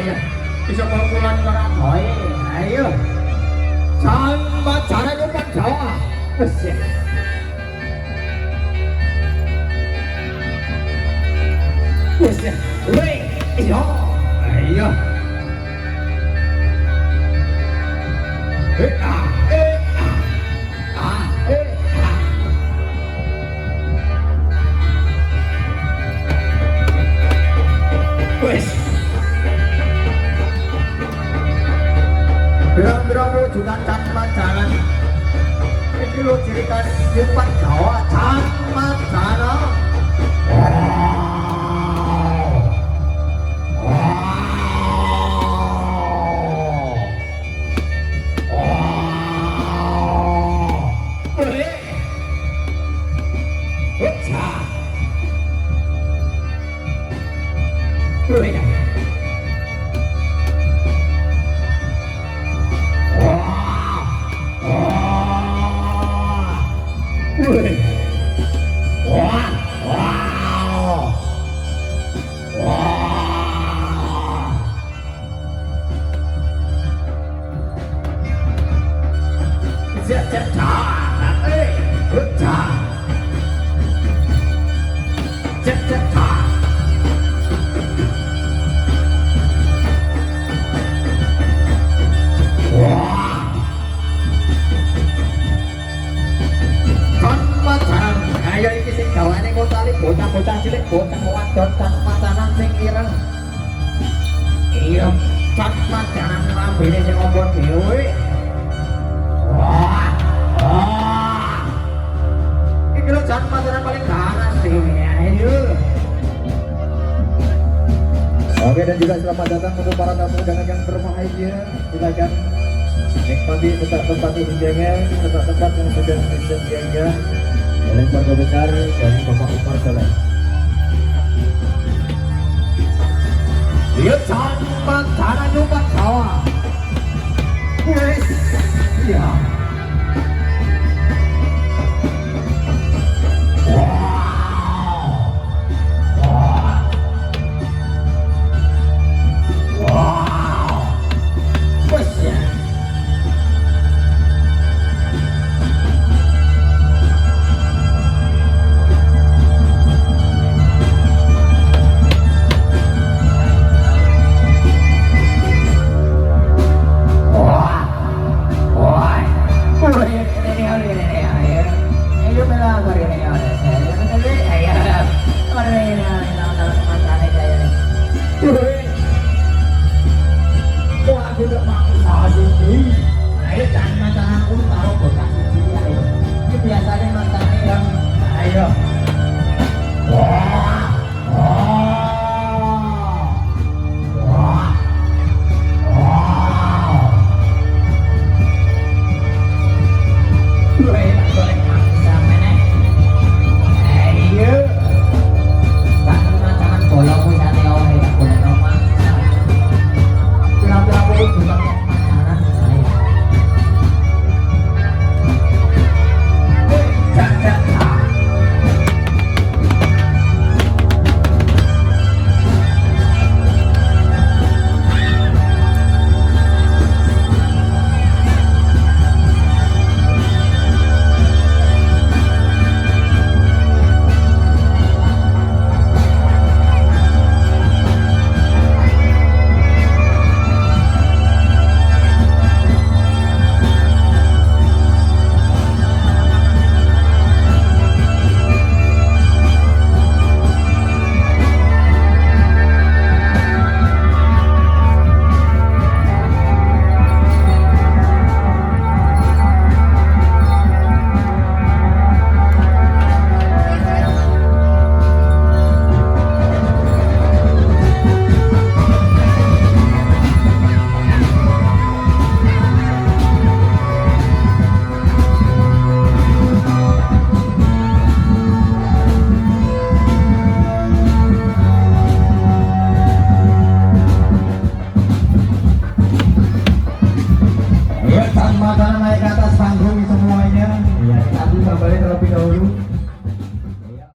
Iya, bisa pukulan orang boy. Ayo, sama cara depan Jawa. Usia. Usia, woi, iyo, ayo. Eh ah, eh ah, ah, eh ah. Wes. Berang-berang rujukan tanpa jalan. Ini lo ciri khas Jepang Jawa tanpa jalan. Bocah-bocah cilik, bocah wadon tanpa tanah sing ireng. Iya, tanpa jangan lambene sing ombon dhewe. Wah. Iki lho jan pasaran paling ganas dhewe. Ayo. Oke, dan juga selamat datang untuk para tamu undangan yang berbahagia. Silakan nikmati tempat-tempat hidangan, tempat-tempat yang sudah disediakan oleh keluarga besar dari Bapak Umar Soleh. Dia tanpa cara nyoba Jawa. Wes, ya.